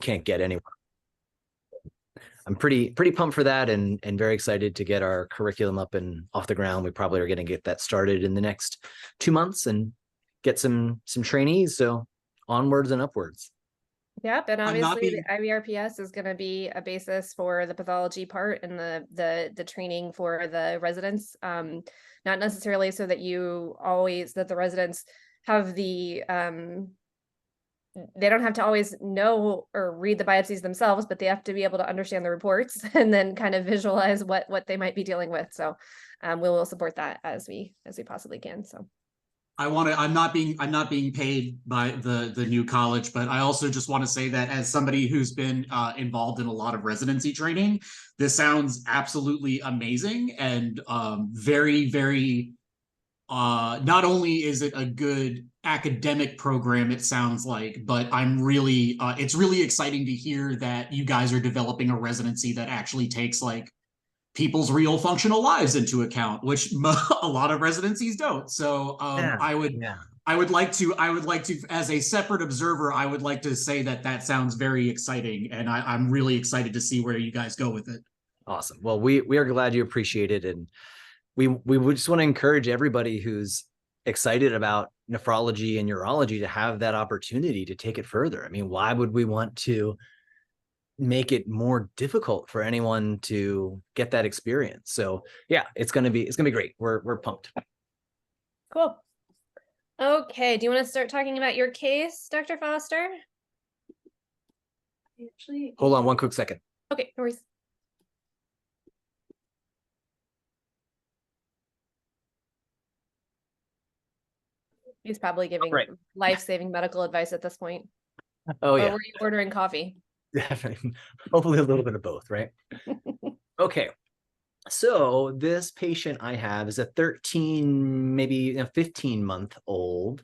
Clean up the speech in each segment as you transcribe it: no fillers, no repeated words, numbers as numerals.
can't get anywhere. I'm pretty pumped for that, and very excited to get our curriculum up and off the ground. We probably are going to get that started in the next 2 months and get some trainees. So onwards and upwards. Yep, and obviously the IVRPS is going to be a basis for the pathology part and the training for the residents. Not necessarily so that the residents have the they don't have to always know or read the biopsies themselves, but they have to be able to understand the reports and then kind of visualize what they might be dealing with. So we will support that as we possibly can. So I'm not being paid by the new college, but I also just want to say that as somebody who's been involved in a lot of residency training, this sounds absolutely amazing and very, very, not only is it a good academic program, it sounds like, but it's really exciting to hear that you guys are developing a residency that actually takes like people's real functional lives into account, which a lot of residencies don't. So I would like to, as a separate observer, I would like to say that sounds very exciting, and I'm really excited to see where you guys go with it. Awesome. Well, we are glad you appreciate it, and we would just want to encourage everybody who's excited about nephrology and urology to have that opportunity to take it further. I mean, why would we want to make it more difficult for anyone to get that experience? So yeah, it's gonna be great. We're pumped. Cool. Okay, do you want to start talking about your case, Dr. Foster? Actually, hold on one quick second. Okay, no worries. He's probably giving life-saving medical advice at this point. Oh yeah. Or were you ordering coffee? Definitely. Hopefully a little bit of both, right? Okay. So this patient I have is a 13, maybe a 15-month-old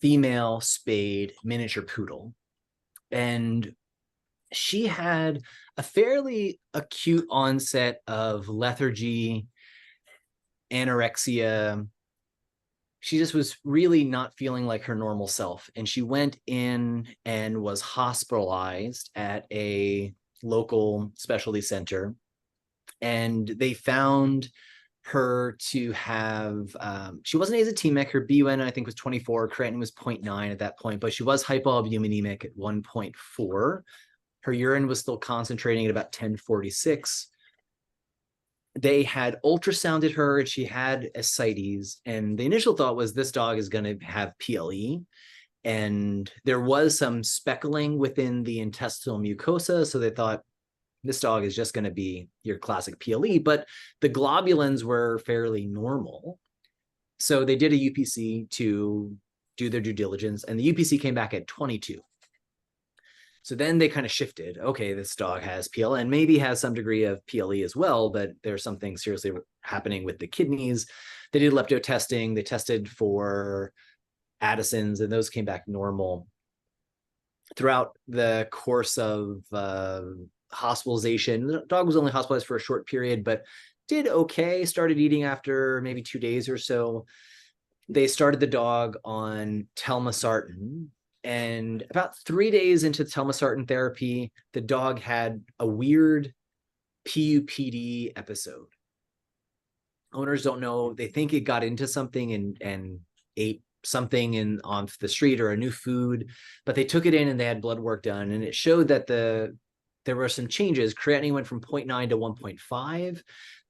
female spayed miniature poodle. And she had a fairly acute onset of lethargy, anorexia. She just was really not feeling like her normal self. And she went in and was hospitalized at a local specialty center. And they found her to have, she wasn't azotemic. Her BUN, I think, was 24. Creatinine was 0.9 at that point, but she was hypoalbuminemic at 1.4. Her urine was still concentrating at about 1046. They had ultrasounded her and she had ascites, and the initial thought was this dog is going to have PLE, and there was some speckling within the intestinal mucosa, so they thought this dog is just going to be your classic PLE, but the globulins were fairly normal. So they did a UPC to do their due diligence, and the UPC came back at 22. So then they kind of shifted. Okay, this dog has PL and maybe has some degree of PLE as well, but there's something seriously happening with the kidneys. They did lepto testing. They tested for Addison's, and those came back normal. Throughout the course of hospitalization, the dog was only hospitalized for a short period, but did okay, started eating after maybe 2 days or so. They started the dog on telmisartan, and about 3 days into telmisartan therapy, the dog had a weird PUPD episode. Owners don't know. They think it got into something and ate something on the street or a new food, but they took it in and they had blood work done, and it showed that there were some changes. Creatinine went from 0.9 to 1.5.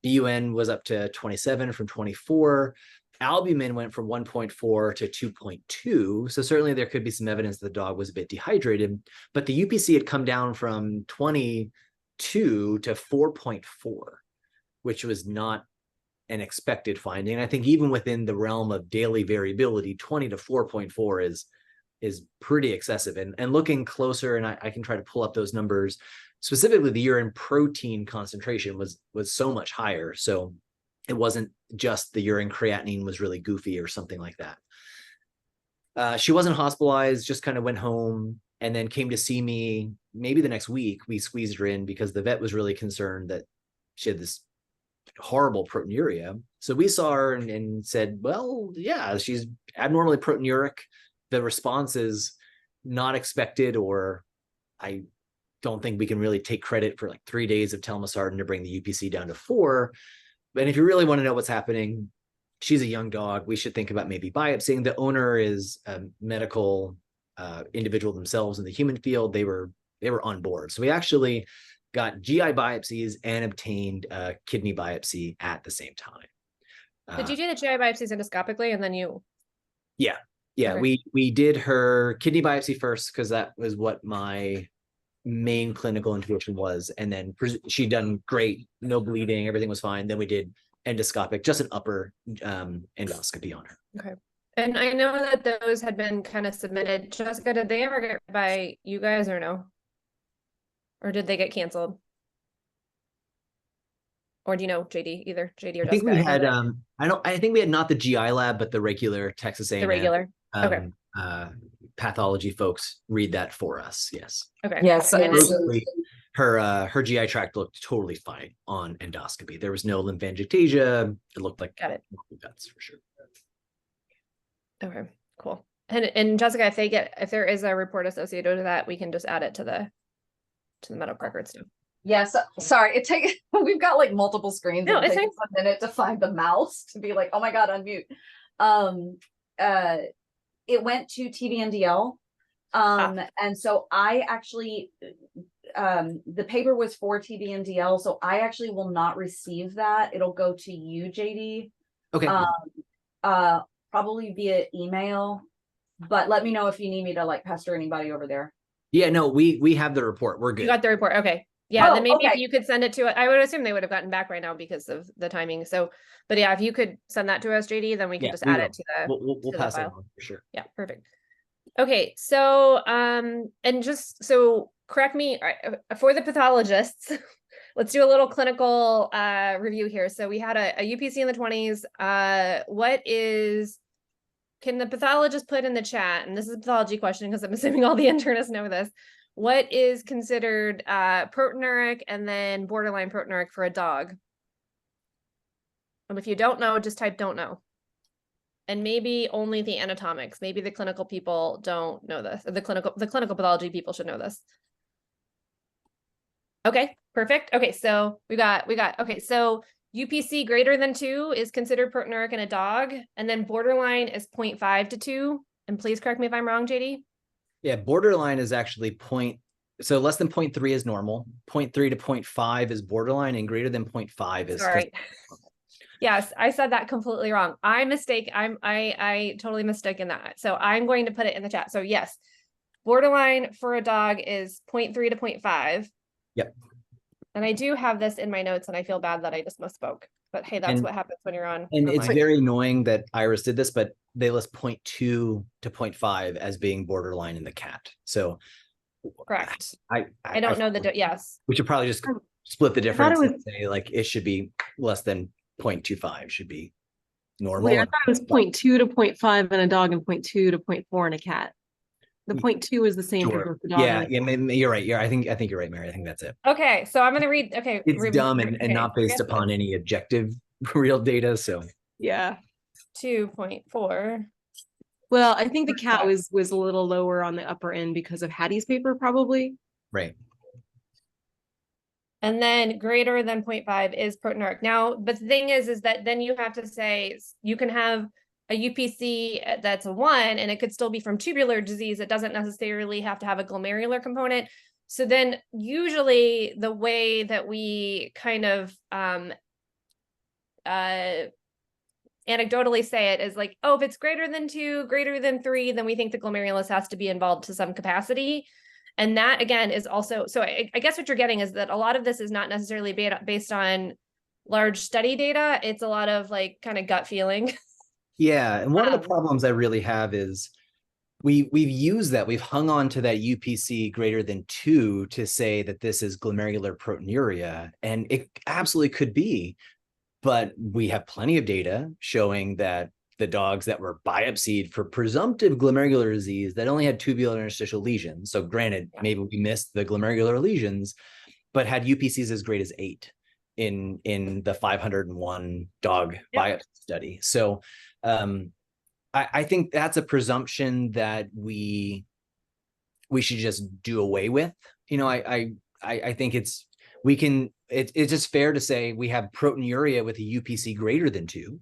BUN was up to 27 from 24. Albumin went from 1.4 to 2.2. So certainly there could be some evidence that the dog was a bit dehydrated, but the UPC had come down from 22 to 4.4, which was not an expected finding. I think even within the realm of daily variability, 20 to 4.4 is pretty excessive. And looking closer, and I can try to pull up those numbers, specifically the urine protein concentration was so much higher. So it wasn't just the urine creatinine was really goofy or something like that. She wasn't hospitalized, just kind of went home and then came to see me maybe the next week. We squeezed her in because the vet was really concerned that she had this horrible proteinuria. So we saw her and said, well, yeah, she's abnormally proteinuric. The response is not expected or I don't think we can really take credit for like 3 days of telmisartan to bring the UPC down to 4. But if you really want to know what's happening, she's a young dog. We should think about maybe biopsying. The owner is a medical individual themselves in the human field. They were on board. So we actually got GI biopsies and obtained a kidney biopsy at the same time. Did you do the GI biopsies endoscopically and then you? Yeah. Okay. We did her kidney biopsy first because that was what my main clinical intuition was, and then she'd done great, no bleeding, everything was fine. Then we did endoscopic, just an upper endoscopy on her. Okay. And I know that those had been kind of submitted. Jessica, did they ever get by you guys or no? Or did they get canceled? Or do you know, JD, either JD or Jessica? I think we had I think we had not the GI lab, but the regular Texas A&M. The regular. Okay. Pathology folks read that for us. Yes. Okay. Yes. Her GI tract looked totally fine on endoscopy. There was no lymphangiotasia. It looked like guts for sure. Okay, cool. And Jessica, if there is a report associated with that, we can just add it to the medical records too. Yes. Sorry, we've got like multiple screens. No, it takes a minute to find the mouse to be like, oh my God, unmute. It went to TVMDL. And so I actually, the paper was for TVMDL, so I actually will not receive that. It'll go to you, JD. Okay. Probably via email, but let me know if you need me to like pester anybody over there. Yeah, no, we have the report. We're good. You got the report. Okay. Yeah, then maybe if you could send it to it, I would assume they would have gotten back right now because of the timing. So, but yeah, if you could send that to us, JD, then we can just add it to the we'll pass it on for sure. Yeah, perfect. Okay, so and just so correct me for the pathologists, let's do a little clinical review here. So we had a UPC in the 20s. Can the pathologist put in the chat, and this is a pathology question because I'm assuming all the internists know this, what is considered proteinuric and then borderline proteinuric for a dog? And if you don't know, just type don't know. And maybe only the anatomics, maybe the clinical people don't know this. Or the clinical pathology people should know this. Okay, perfect. Okay, so we got, okay, so UPC greater than 2 is considered proteinuric in a dog, and then borderline is 0.5 to 2. And please correct me if I'm wrong, JD. Yeah, borderline is actually so less than 0.3 is normal, 0.3 to 0.5 is borderline, and greater than 0.5 is. Sorry. Yes, I said that completely wrong. I totally mistaken that. So I'm going to put it in the chat. So yes, borderline for a dog is 0.3 to 0.5. Yep. And I do have this in my notes, and I feel bad that I just misspoke. But hey, that's what happens when you're on. And it's very annoying that Iris did this, but they list 0.2 to 0.5 as being borderline in the cat. So correct. I don't know yes. We should probably just split the difference and say like it should be less than 0.25 should be normal. Wait, I thought it was 0.2 to 0.5 in a dog and 0.2 to 0.4 in a cat. The 0.2 is the same for both the dog. Yeah, you're right. I think you're right, Mary. I think that's it. Okay, so I'm going to read. Okay, it's dumb and not based upon any objective real data. So yeah, 2.4. Well, I think the cat was a little lower on the upper end because of Hattie's paper, probably. Right. And then greater than 0.5 is proteinuric. Now, but the thing is that then you have to say you can have a UPC that's a 1, and it could still be from tubular disease. It doesn't necessarily have to have a glomerular component. So then usually the way that we kind of anecdotally say it is like, oh, if it's greater than 2, greater than 3, then we think the glomerulus has to be involved to some capacity. And that again is also, so I guess what you're getting is that a lot of this is not necessarily based on large study data. It's a lot of like kind of gut feeling. Yeah. And one of the problems I really have is we've used that, we've hung on to that UPC greater than 2 to say that this is glomerular proteinuria, and it absolutely could be, but we have plenty of data showing that the dogs that were biopsied for presumptive glomerular disease that only had tubular interstitial lesions. So granted, maybe we missed the glomerular lesions, but had UPCs as great as 8 in the 501 dog biopsy study. So I think that's a presumption that we should just do away with. I think it's just fair to say we have proteinuria with a UPC greater than 2.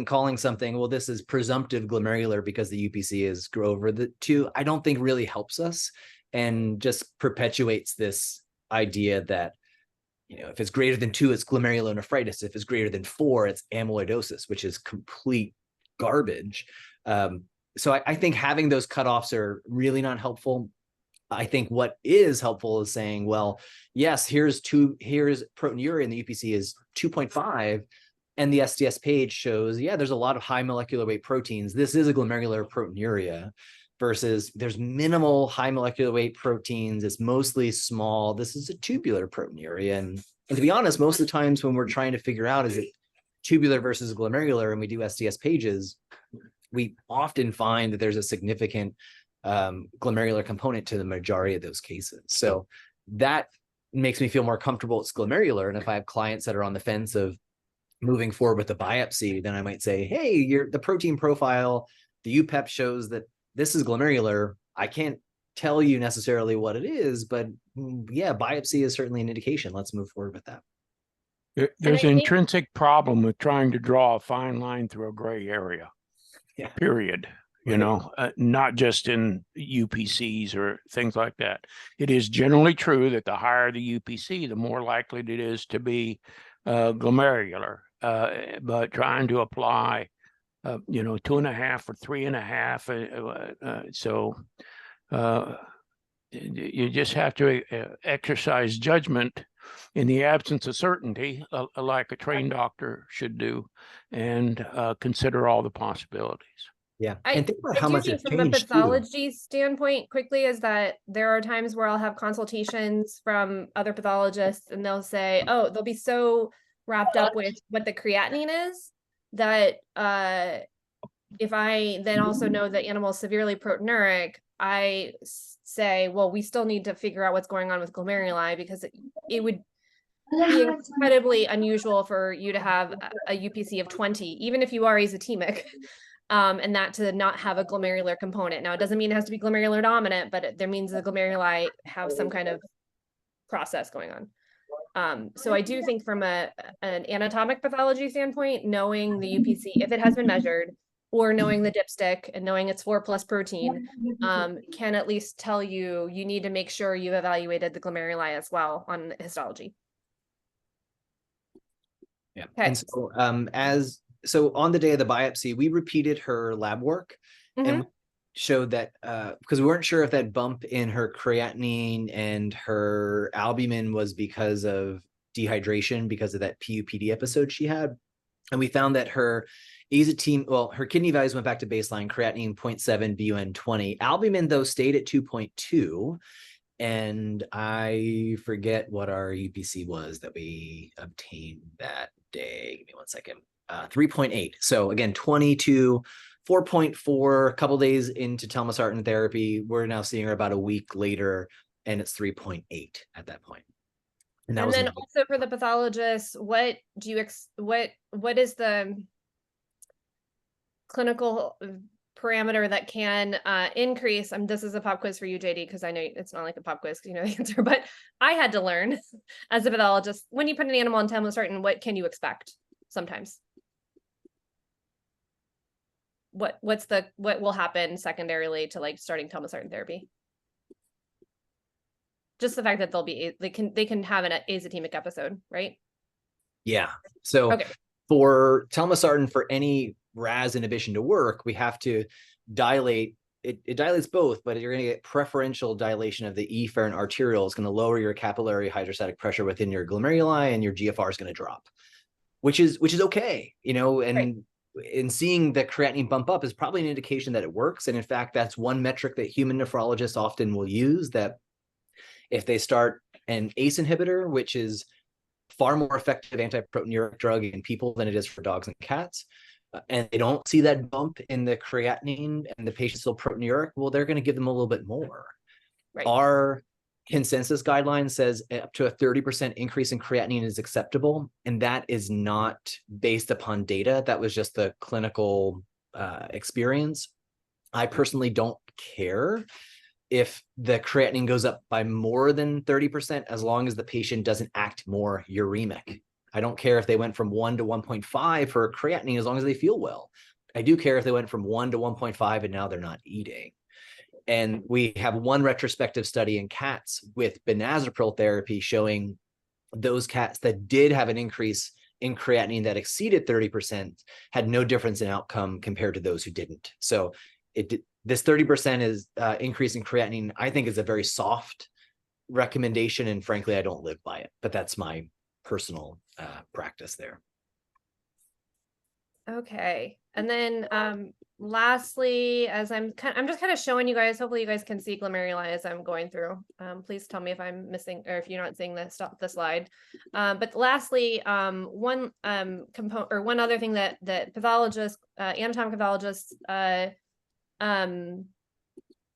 Calling something, well, this is presumptive glomerular because the UPC is over the 2, I don't think really helps us, and just perpetuates this idea that, if it's greater than 2, it's glomerulonephritis. If it's greater than 4, it's amyloidosis, which is complete garbage. So I think having those cutoffs are really not helpful. I think what is helpful is saying, well, yes, here's proteinuria and the UPC is 2.5. And the SDS page shows, yeah, there's a lot of high molecular weight proteins. This is a glomerular proteinuria, versus there's minimal high molecular weight proteins. It's mostly small. This is a tubular proteinuria. And to be honest, most of the times when we're trying to figure out, is it tubular versus glomerular, and we do SDS pages, we often find that there's a significant glomerular component to the majority of those cases. So that makes me feel more comfortable it's glomerular. And if I have clients that are on the fence of moving forward with the biopsy, then I might say, hey, the protein profile, the UPEP shows that this is glomerular. I can't tell you necessarily what it is, but yeah, biopsy is certainly an indication. Let's move forward with that. There's an intrinsic problem with trying to draw a fine line through a gray area, period. Not just in UPCs or things like that. It is generally true that the higher the UPC, the more likely it is to be glomerular. But trying to apply 2.5 or 3.5. So you just have to exercise judgment in the absence of certainty, like a trained doctor should do, and consider all the possibilities. Yeah, and think about how much it's from a pathology standpoint quickly is that there are times where I'll have consultations from other pathologists, and they'll say, oh, they'll be so wrapped up with what the creatinine is that if I then also know the animal is severely proteinuric, I say, well, we still need to figure out what's going on with glomeruli, because it would be incredibly unusual for you to have a UPC of 20, even if you are azotemic, and that to not have a glomerular component. Now, it doesn't mean it has to be glomerular dominant, but there means the glomeruli have some kind of process going on. So I do think from an anatomic pathology standpoint, knowing the UPC, if it has been measured, or knowing the dipstick and knowing it's 4+ protein, can at least tell you need to make sure you've evaluated the glomeruli as well on histology. Yeah. Okay. And so on the day of the biopsy, we repeated her lab work and showed that because we weren't sure if that bump in her creatinine and her albumin was because of dehydration, because of that PUPD episode she had. And we found that her her kidney values went back to baseline, creatinine 0.7, BUN 20. Albumin, though, stayed at 2.2. And I forget what our UPC was that we obtained that day. Give me 1 second. 3.8. So again, 22, 4.4, a couple days into telmisartan therapy. We're now seeing her about a week later, and it's 3.8 at that point. And then also for the pathologist, what do you what is the clinical parameter that can increase? This is a pop quiz for you, JD, because I know it's not like a pop quiz because you know the answer, but I had to learn as a pathologist, when you put an animal on telmisartan, what can you expect sometimes? What will happen secondarily to like starting telmisartan therapy? Just the fact that they can have an azotemic episode, right? Yeah. So for telmisartan, for any RAS inhibition to work, we have to dilate. It dilates both, but you're going to get preferential dilation of the efferent arteriole. It's going to lower your capillary hydrostatic pressure within your glomeruli, and your GFR is going to drop, which is okay, and in seeing the creatinine bump up is probably an indication that it works. And in fact, that's one metric that human nephrologists often will use, that if they start an ACE inhibitor, which is far more effective antiproteinuric drug in people than it is for dogs and cats, and they don't see that bump in the creatinine and the patient's still proteinuric, well, they're going to give them a little bit more. Right. Our consensus guideline says up to a 30% increase in creatinine is acceptable, and that is not based upon data. That was just the clinical experience. I personally don't care if the creatinine goes up by more than 30%, as long as the patient doesn't act more uremic. I don't care if they went from 1 to 1.5 for creatinine, as long as they feel well. I do care if they went from 1 to 1.5 and now they're not eating. And we have one retrospective study in cats with benazepril therapy showing those cats that did have an increase in creatinine that exceeded 30% had no difference in outcome compared to those who didn't. So this 30% is increase in creatinine, I think, is a very soft recommendation. And frankly, I don't live by it, but that's my personal practice there. Okay. And then lastly, as I'm just kind of showing you guys, hopefully you guys can see glomeruli as I'm going through. Please tell me if I'm missing or if you're not seeing the slide. But lastly, one component or one other thing that pathologists, anatomic pathologists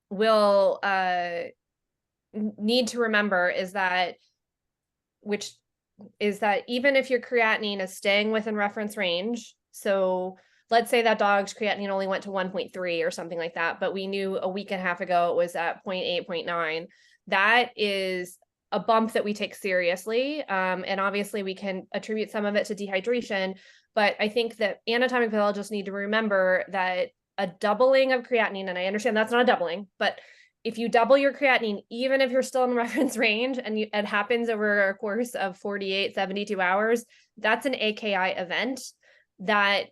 will need to remember is that even if your creatinine is staying within reference range, so let's say that dog's creatinine only went to 1.3 or something like that, but we knew a week and a half ago it was at 0.8, 0.9. That is a bump that we take seriously. And obviously we can attribute some of it to dehydration, but I think that anatomic pathologists need to remember that a doubling of creatinine, and I understand that's not a doubling, but if you double your creatinine, even if you're still in reference range and it happens over a course of 48, 72 hours, that's an AKI event that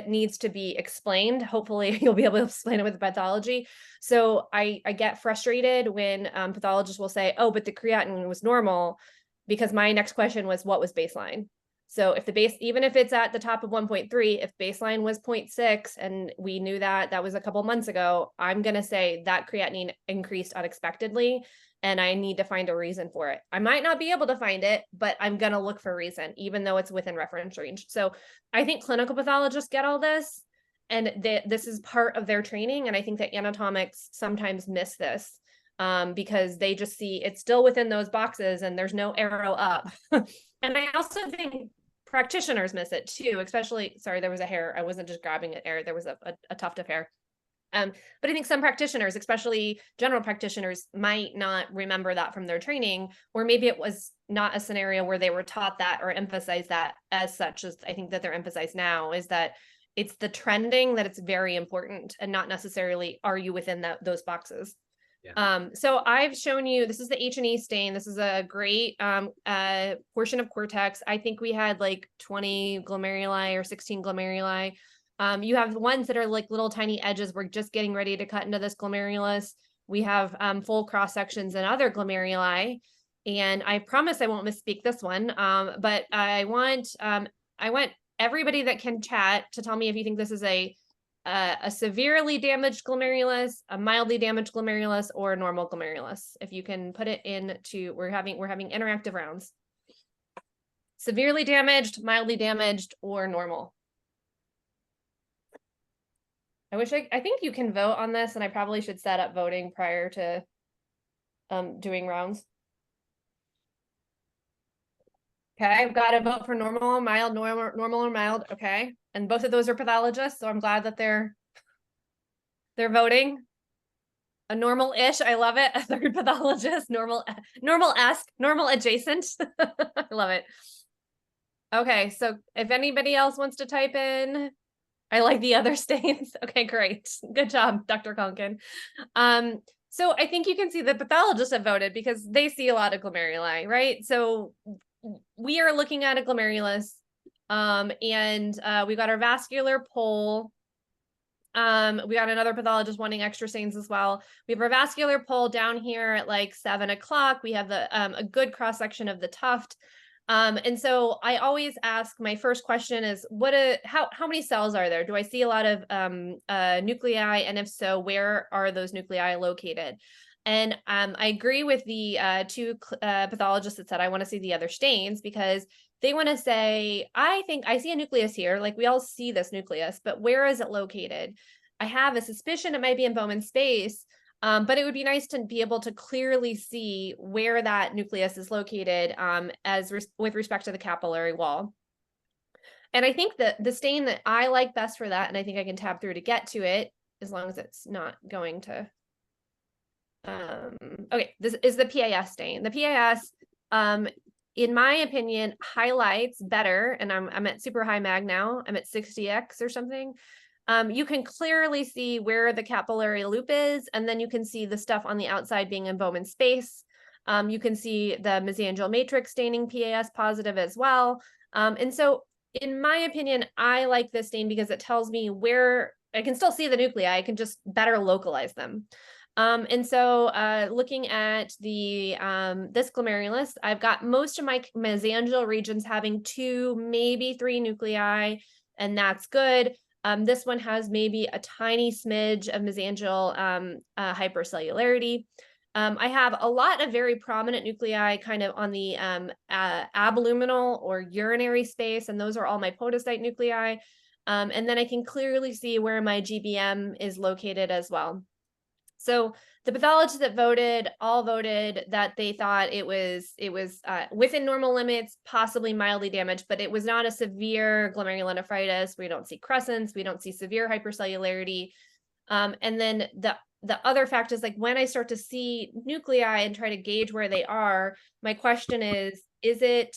needs to be explained. Hopefully you'll be able to explain it with the pathology. So I get frustrated when pathologists will say, oh, but the creatinine was normal, because my next question was, what was baseline? So if even if it's at the top of 1.3, if baseline was 0.6 and we knew that was a couple months ago, I'm going to say that creatinine increased unexpectedly and I need to find a reason for it. I might not be able to find it, but I'm going to look for a reason, even though it's within reference range. So I think clinical pathologists get all this, and this is part of their training. And I think that anatomics sometimes miss this because they just see it's still within those boxes and there's no arrow up. And I also think practitioners miss it too, especially, sorry, there was a hair. I wasn't just grabbing an air. There was a tuft of hair. But I think some practitioners, especially general practitioners, might not remember that from their training, or maybe it was not a scenario where they were taught that or emphasized that as such as I think that they're emphasized now, is that it's the trending that it's very important and not necessarily are you within those boxes. Yeah. So I've shown you, this is the H&E stain. This is a great portion of cortex. I think we had like 20 glomeruli or 16 glomeruli. You have ones that are like little tiny edges. We're just getting ready to cut into this glomerulus. We have full cross sections and other glomeruli. And I promise I won't misspeak this one. But I want everybody that can chat to tell me if you think this is a severely damaged glomerulus, a mildly damaged glomerulus, or a normal glomerulus. If you can put it into, we're having interactive rounds. Severely damaged, mildly damaged, or normal. I think you can vote on this, and I probably should set up voting prior to doing rounds. Okay, I've got to vote for normal, mild, normal or mild. Okay. And both of those are pathologists, so I'm glad that they're voting. A normal-ish, I love it. A third pathologist, normal-esque, normal adjacent. I love it. Okay, so if anybody else wants to type in, I like the other stains. Okay, great. Good job, Dr. Conkin. So I think you can see the pathologists have voted because they see a lot of glomeruli, right? So we are looking at a glomerulus, and we got our vascular poll. We got another pathologist wanting extra stains as well. We have our vascular poll down here at like 7 o'clock. We have a good cross section of the tuft. And so I always ask, my first question is, how many cells are there? Do I see a lot of nuclei? And if so, where are those nuclei located? And I agree with the two pathologists that said, I want to see the other stains, because they want to say, I think I see a nucleus here. Like, we all see this nucleus, but where is it located? I have a suspicion it might be in Bowman's space, but it would be nice to be able to clearly see where that nucleus is located with respect to the capillary wall. And I think that the stain that I like best for that, and I think I can tab through to get to it, as long as it's not going to Okay, this is the PAS stain. The PAS, in my opinion, highlights better, and I'm at super high mag now. I'm at 60x or something. You can clearly see where the capillary loop is, and then you can see the stuff on the outside being in Bowman space. You can see the mesangial matrix staining PAS positive as well. And so in my opinion, I like this stain because it tells me where I can still see the nuclei. I can just better localize them. And so looking at the this glomerulus, I've got most of my mesangial regions having 2, maybe 3 nuclei, and that's good. This one has maybe a tiny smidge of mesangial hypercellularity. I have a lot of very prominent nuclei kind of on the abluminal or urinary space, and those are all my podocyte nuclei. And then I can clearly see where my GBM is located as well. So the pathologists that voted all voted that they thought it was within normal limits, possibly mildly damaged, but it was not a severe glomerulonephritis. We don't see crescents, we don't see severe hypercellularity. And then the other fact is, like, when I start to see nuclei and try to gauge where they are, my question is it,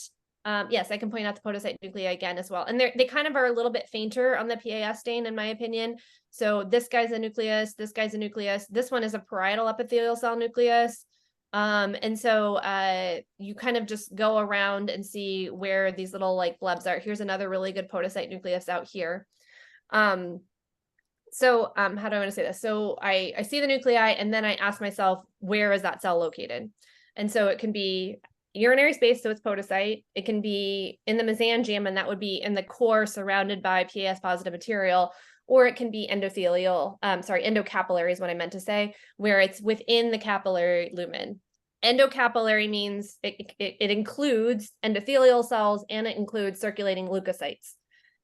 yes, I can point out the podocyte nuclei again as well. And they kind of are a little bit fainter on the PAS stain, in my opinion. So this guy's a nucleus, this guy's a nucleus, this one is a parietal epithelial cell nucleus. And so you kind of just go around and see where these little like blebs are. Here's another really good podocyte nucleus out here. So how do I want to say this? So I see the nuclei, and then I ask myself, where is that cell located? And so it can be urinary space, so it's podocyte. It can be in the mesangium, and that would be in the core surrounded by PAS positive material, or it can be endothelial, endocapillary is what I meant to say, where it's within the capillary lumen. Endocapillary means it includes endothelial cells, and it includes circulating leukocytes.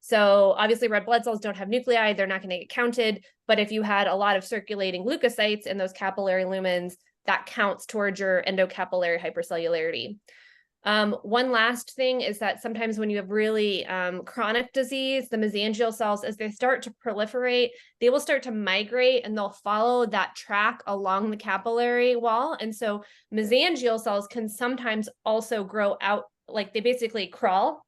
So obviously red blood cells don't have nuclei, they're not going to get counted, but if you had a lot of circulating leukocytes in those capillary lumens, that counts towards your endocapillary hypercellularity. One last thing is that sometimes when you have really chronic disease, the mesangial cells, as they start to proliferate, they will start to migrate and they'll follow that track along the capillary wall. And so mesangial cells can sometimes also grow out, like they basically crawl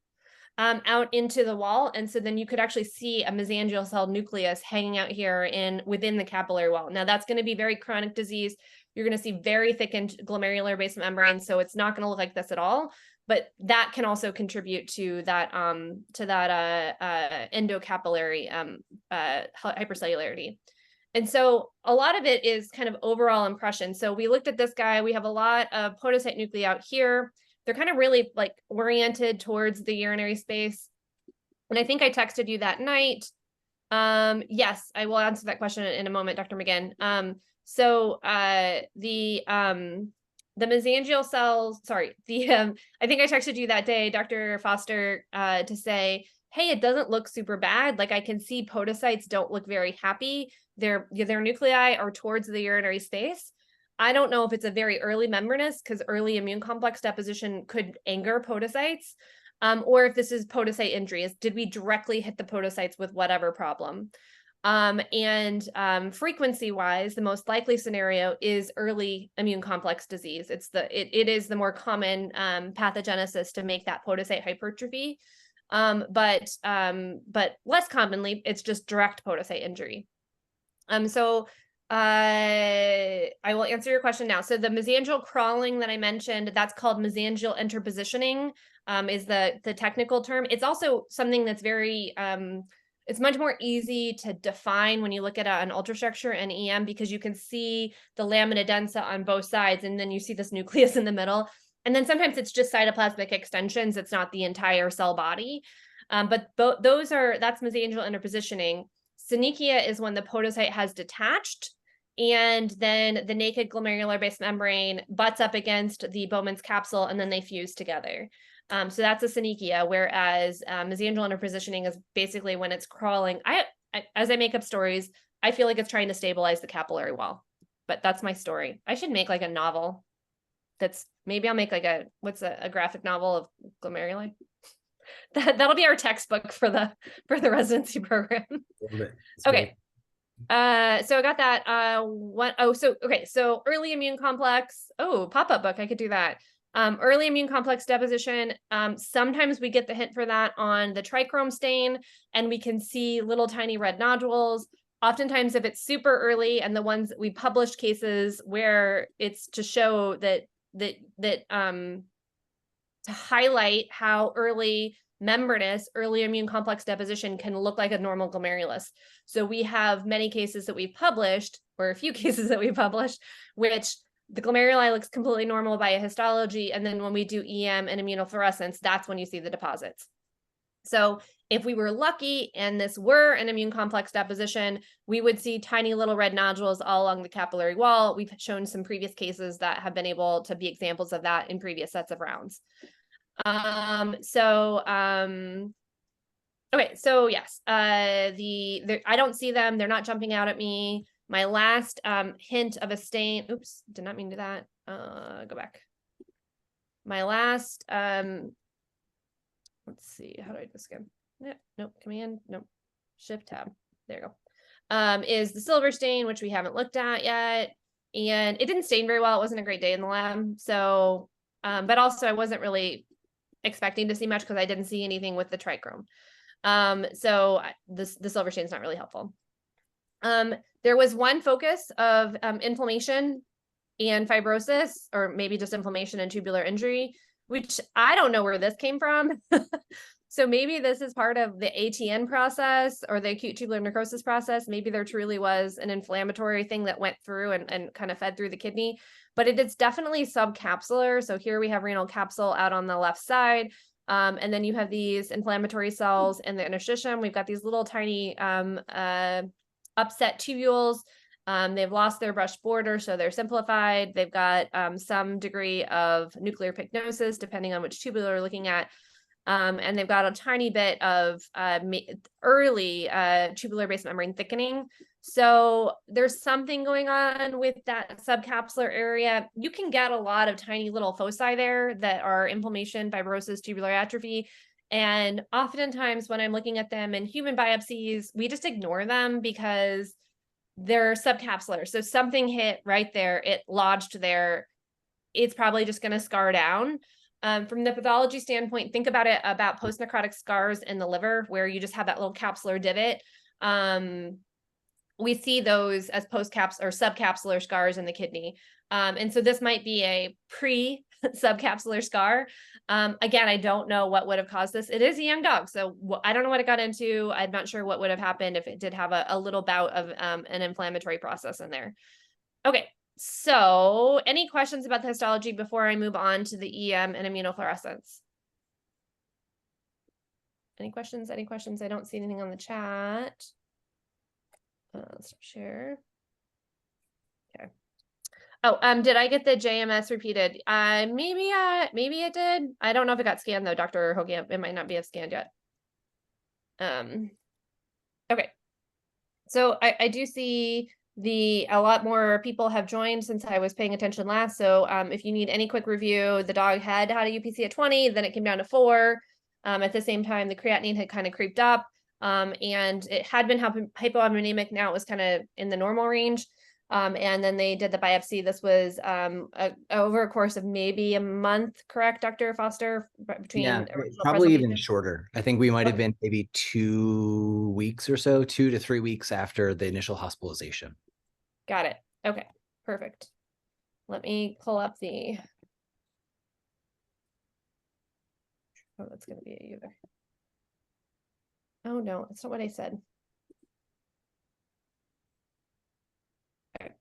out into the wall. And so then you could actually see a mesangial cell nucleus hanging out here within the capillary wall. Now that's going to be very chronic disease. You're going to see very thickened glomerular basement membrane. So it's not going to look like this at all, but that can also contribute to that endocapillary hypercellularity. And so a lot of it is kind of overall impression. So we looked at this guy, we have a lot of podocyte nuclei out here. They're kind of really like oriented towards the urinary space. And I think I texted you that night. Yes, I will answer that question in a moment, Dr. McGinn. So the mesangial cells, sorry, I think I texted you that day, Dr. Foster, to say, hey, it doesn't look super bad. Like I can see podocytes don't look very happy. Their nuclei are towards the urinary space. I don't know if it's a very early membranous, because early immune complex deposition could anger podocytes, or if this is podocyte injury. Did we directly hit the podocytes with whatever problem? Frequency wise, the most likely scenario is early immune complex disease. It is the more common pathogenesis to make that podocyte hypertrophy. But less commonly, it's just direct podocyte injury. I will answer your question now. So the mesangial crawling that I mentioned, that's called mesangial interpositioning, is the technical term. It's also something that's very, it's much more easy to define when you look at an ultrastructure and EM, because you can see the lamina densa on both sides, and then you see this nucleus in the middle. And then sometimes it's just cytoplasmic extensions. It's not the entire cell body. But that's mesangial interpositioning. Synechia is when the podocyte has detached, and then the naked glomerular base membrane butts up against the Bowman's capsule, and then they fuse together. So that's a synechia, whereas mesangial interpositioning is basically when it's crawling. As I make up stories, I feel like it's trying to stabilize the capillary wall, but that's my story. I should make like a novel. Maybe I'll make like a graphic novel of glomeruli. That'll be our textbook for the residency program. Okay. So I got that. So early immune complex. Oh, pop-up book. I could do that. Early immune complex deposition. Sometimes we get the hint for that on the trichrome stain, and we can see little tiny red nodules. Oftentimes, if it's super early, and the ones that we published cases where it's to show that to highlight how early membranous early immune complex deposition can look like a normal glomerulus. So we have many cases that we published, or a few cases that we published, which the glomeruli looks completely normal by a histology. And then when we do EM and immunofluorescence, that's when you see the deposits. So if we were lucky and this were an immune complex deposition, we would see tiny little red nodules all along the capillary wall. We've shown some previous cases that have been able to be examples of that in previous sets of rounds. Okay, so yes, I don't see them. They're not jumping out at me. My last hint of a stain, oops, did not mean to do that. Go back. My last, let's see, how do I just go? Yeah, nope, command, nope, shift tab, there you go. Is the silver stain, which we haven't looked at yet. And it didn't stain very well. It wasn't a great day in the lab. So, but also I wasn't really expecting to see much because I didn't see anything with the trichrome. So the silver stain is not really helpful. There was one focus of inflammation and fibrosis, or maybe just inflammation and tubular injury, which I don't know where this came from. So maybe this is part of the ATN process or the acute tubular necrosis process. Maybe there truly was an inflammatory thing that went through and kind of fed through the kidney, but it is definitely subcapsular. So here we have renal capsule out on the left side. And then you have these inflammatory cells in the interstitium. We've got these little tiny upset tubules. They've lost their brush border, so they're simplified. They've got some degree of nuclear pycnosis, depending on which tubule we're looking at. And they've got a tiny bit of early tubular base membrane thickening. So there's something going on with that subcapsular area. You can get a lot of tiny little foci there that are inflammation, fibrosis, tubular atrophy. And oftentimes when I'm looking at them in human biopsies, we just ignore them because they're subcapsular. So something hit right there, it lodged there. It's probably just going to scar down. From the pathology standpoint, think about it about post-necrotic scars in the liver, where you just have that little capsular divot. We see those as post-caps or subcapsular scars in the kidney. And so this might be a pre-subcapsular scar. Again, I don't know what would have caused this. It is a young dog, so I don't know what it got into. I'm not sure what would have happened if it did have a little bout of an inflammatory process in there. Okay. So any questions about the histology before I move on to the EM and immunofluorescence? Any questions? Any questions? I don't see anything on the chat. Let's share. Okay. Oh, did I get the JMS repeated? Maybe it did. I don't know if it got scanned though, Dr. Hogan. It might not be scanned yet. Okay. So I do see a lot more people have joined since I was paying attention last. So if you need any quick review, the dog had a UPC at 20, then it came down to 4. At the same time, the creatinine had kind of creeped up, and it had been hypoammonemic. Now it was kind of in the normal range. And then they did the biopsy. This was over a course of maybe a month, correct, Dr. Foster? Between probably even shorter. I think we might have been maybe 2 weeks or so, 2 to 3 weeks after the initial hospitalization. Got it. Okay, perfect. Let me pull up the. Oh, that's going to be a user. Oh no, that's not what I said. Okay.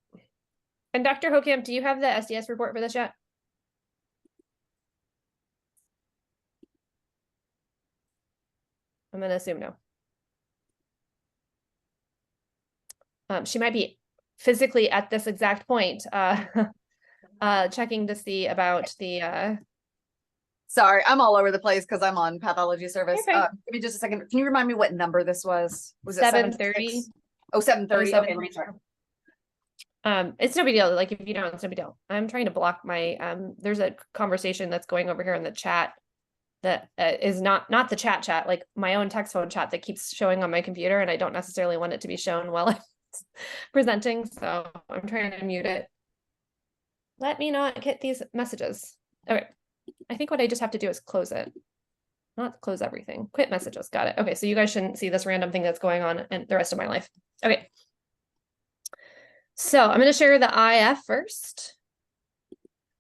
And Dr. Hokamp, do you have the SDS report for this yet? I'm going to assume no. She might be physically at this exact point, checking to see about the. Sorry, I'm all over the place because I'm on pathology service. Okay. Give me just a second. Can you remind me what number this was? Was it 7:30? Oh, 7:30. Okay, let me check. It's no big deal. Like if you don't, it's no big deal. I'm trying to block my there's a conversation that's going over here in the chat that is not the chat, like my own text phone chat that keeps showing on my computer, and I don't necessarily want it to be shown while presenting, so I'm trying to mute it. Let me not get these messages. Okay, I think what I just have to do is close it. Not close everything. Quit messages. Got it. Okay, so you guys shouldn't see this random thing that's going on in the rest of my life. Okay. So I'm going to share the IF first.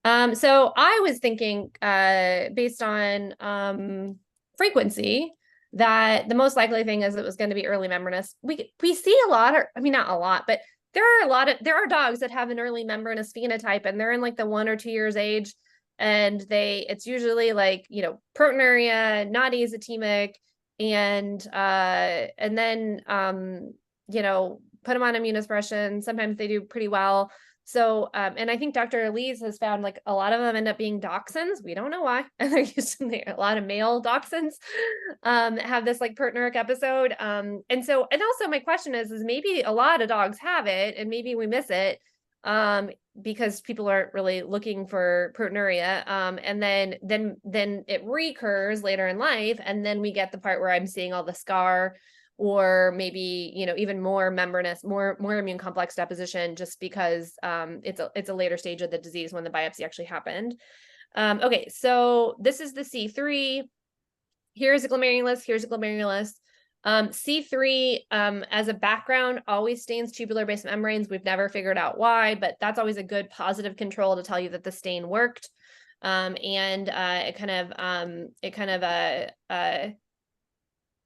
So I was thinking, based on frequency, that the most likely thing is it was going to be early membranous. We see a lot, I mean, not a lot, but there are dogs that have an early membranous phenotype, and they're in like the 1 or 2 years age, and it's usually like, you know, proteinuria, not azotemic, and then you know, put them on immunosuppression. Sometimes they do pretty well. So, and I think Dr. Lees has found like a lot of them end up being dachshunds. We don't know why. And they're using a lot of male dachshunds have this like proteinuric episode. And also my question is maybe a lot of dogs have it and maybe we miss it because people aren't really looking for proteinuria. And then it recurs later in life. And then we get the part where I'm seeing all the scar, or maybe, you know, even more membranous, more immune complex deposition, just because it's a later stage of the disease when the biopsy actually happened. Okay, so this is the C3. Here's a glomerulus. Here's a glomerulus. C3 as a background always stains tubular basement membranes. We've never figured out why, but that's always a good positive control to tell you that the stain worked.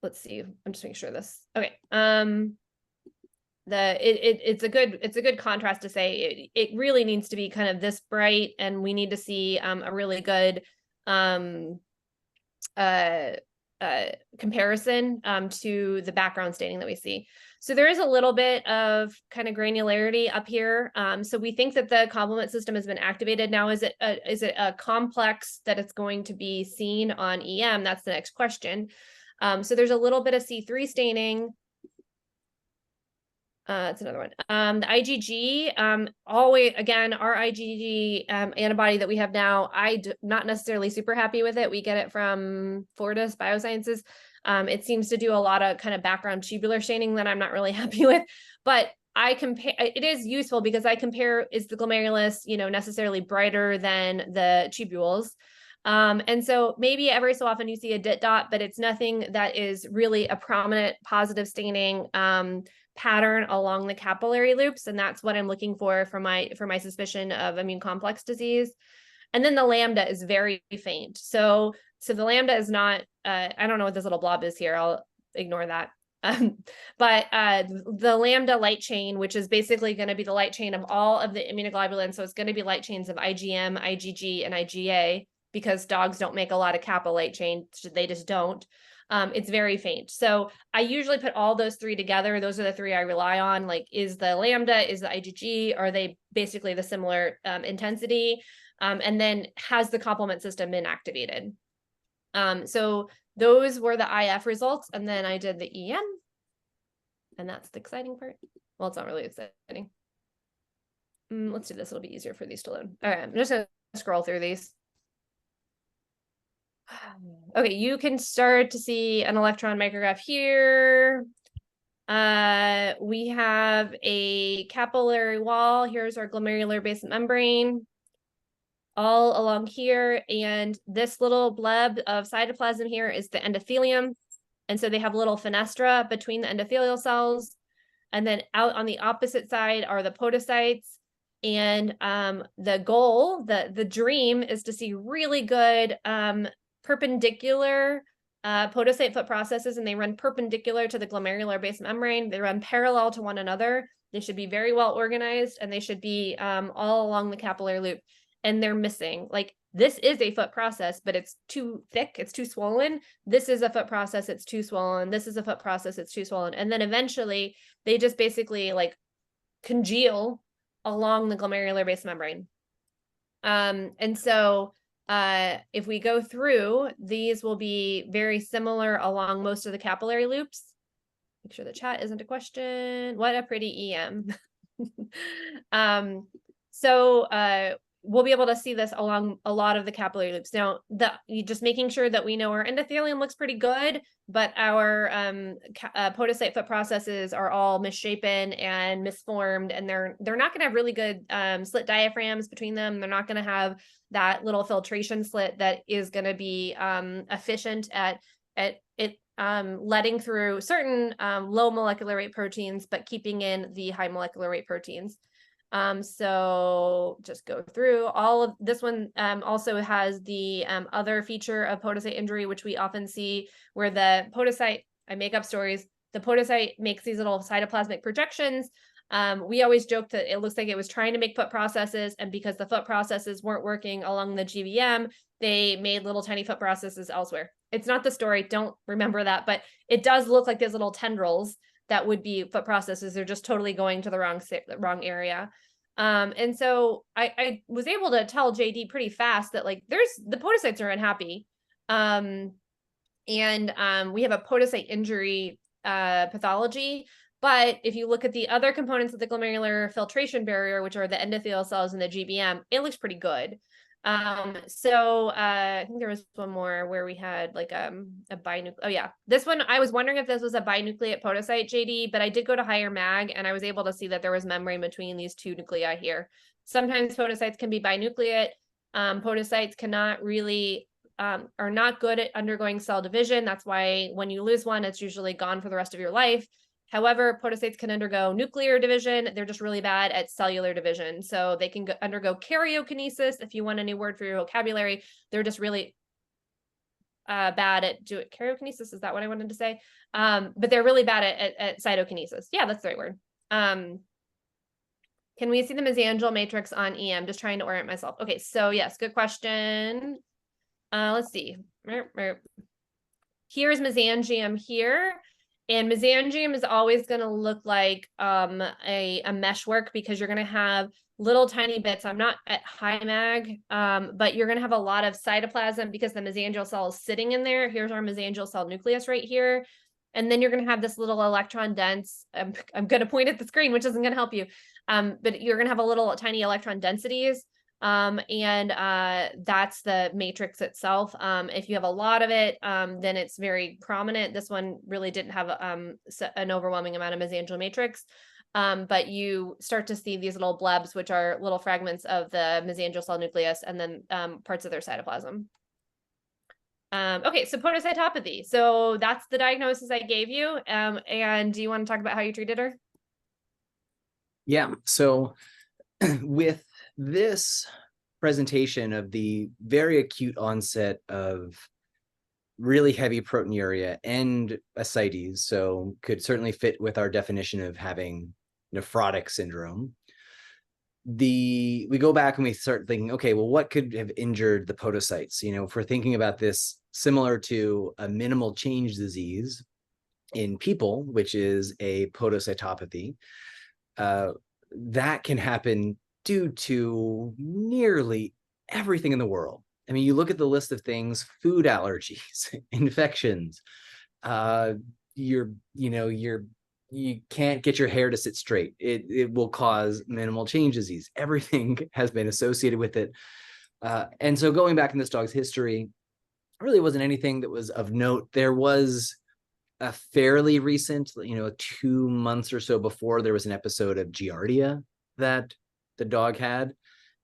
Let's see, I'm just making sure this. Okay. It's a good contrast to say it really needs to be kind of this bright, and we need to see a really good comparison to the background staining that we see. So there is a little bit of kind of granularity up here. So we think that the complement system has been activated. Now, is it a complex that it's going to be seen on EM? That's the next question. So there's a little bit of C3 staining. It's another one. The IgG, always, again, our IgG antibody that we have now, not necessarily super happy with it. We get it from Fortis Biosciences. It seems to do a lot of kind of background tubular staining that I'm not really happy with, but it is useful because I compare, is the glomerulus, you know, necessarily brighter than the tubules? And so maybe every so often you see a DIT dot, but it's nothing that is really a prominent positive staining pattern along the capillary loops. And that's what I'm looking for my suspicion of immune complex disease. And then the lambda is very faint. So the lambda is not, I don't know what this little blob is here. I'll ignore that. But the lambda light chain, which is basically going to be the light chain of all of the immunoglobulins. So it's going to be light chains of IgM, IgG, and IgA, because dogs don't make a lot of kappa light chain. They just don't. It's very faint. So I usually put all those three together. Those are the three I rely on. Like, is the lambda, is the IgG, are they basically the similar intensity? And then has the complement system been activated? So those were the IF results. And then I did the EM. And that's the exciting part. Well, it's not really exciting. Let's do this. It'll be easier for these to load. All right, I'm just going to scroll through these. Okay, you can start to see an electron micrograph here. We have a capillary wall. Here's our glomerular basement membrane all along here. And this little bleb of cytoplasm here is the endothelium. And so they have little fenestra between the endothelial cells. And then out on the opposite side are the podocytes. And the goal, the dream, is to see really good perpendicular podocyte foot processes, and they run perpendicular to the glomerular basement membrane. They run parallel to one another. They should be very well organized, and they should be all along the capillary loop. And they're missing. Like, this is a foot process, but it's too thick. It's too swollen. This is a foot process. It's too swollen. This is a foot process. It's too swollen. And then eventually they just basically like congeal along the glomerular basement membrane. And so if we go through, these will be very similar along most of the capillary loops. Make sure the chat isn't a question. What a pretty EM. So we'll be able to see this along a lot of the capillary loops. Now, you just making sure that we know our endothelium looks pretty good, but our podocyte foot processes are all misshapen and misformed, and they're not going to have really good slit diaphragms between them. They're not going to have that little filtration slit that is going to be efficient at it letting through certain low molecular weight proteins, but keeping in the high molecular weight proteins. So just go through all of this one. Also has the other feature of podocyte injury, which we often see, where the podocyte, I make up stories, the podocyte makes these little cytoplasmic projections. We always joke that it looks like it was trying to make foot processes, and because the foot processes weren't working along the GVM, they made little tiny foot processes elsewhere. It's not the story, don't remember that, but it does look like there's little tendrils that would be foot processes. They're just totally going to the wrong area. And so I was able to tell JD pretty fast that like the podocytes are unhappy. And we have a podocyte injury pathology. But if you look at the other components of the glomerular filtration barrier, which are the endothelial cells and the GBM, it looks pretty good. I think there was one more where we had like a binucleate. Oh yeah, this one, I was wondering if this was a binucleate podocyte, JD, but I did go to higher mag and I was able to see that there was membrane between these two nuclei here. Sometimes podocytes can be binucleate. Podocytes cannot really are not good at undergoing cell division. That's why when you lose one, it's usually gone for the rest of your life. However, podocytes can undergo nuclear division. They're just really bad at cellular division. So they can undergo karyokinesis. If you want a new word for your vocabulary, they're just really bad at karyokinesis. Is that what I wanted to say? But they're really bad at cytokinesis. Yeah, that's the right word. Can we see the mesangial matrix on EM? Just trying to orient myself. Okay, so yes, good question. Let's see. Here's mesangium here. And mesangium is always going to look like a meshwork, because you're going to have little tiny bits. I'm not at high mag, but you're going to have a lot of cytoplasm because the mesangial cell is sitting in there. Here's our mesangial cell nucleus right here. And then you're going to have this little electron dense, I'm going to point at the screen, which isn't going to help you. But you're going to have a little tiny electron densities. That's the matrix itself. If you have a lot of it, then it's very prominent. This one really didn't have an overwhelming amount of mesangial matrix, but you start to see these little blebs, which are little fragments of the mesangial cell nucleus, and then parts of their cytoplasm. Okay, so podocytopathy. So that's the diagnosis I gave you. And do you want to talk about how you treated her? Yeah, so with this presentation of the very acute onset of really heavy proteinuria and ascites, so could certainly fit with our definition of having nephrotic syndrome. We go back and we start thinking, okay, well, what could have injured the podocytes? You know, if we're thinking about this similar to a minimal change disease in people, which is a podocytopathy, that can happen due to nearly everything in the world. I mean, you look at the list of things: food allergies, infections, you can't get your hair to sit straight. It will cause minimal change disease. Everything has been associated with it. And so going back in this dog's history, really wasn't anything that was of note. There was a fairly recent, 2 months or so before, there was an episode of Giardia that the dog had.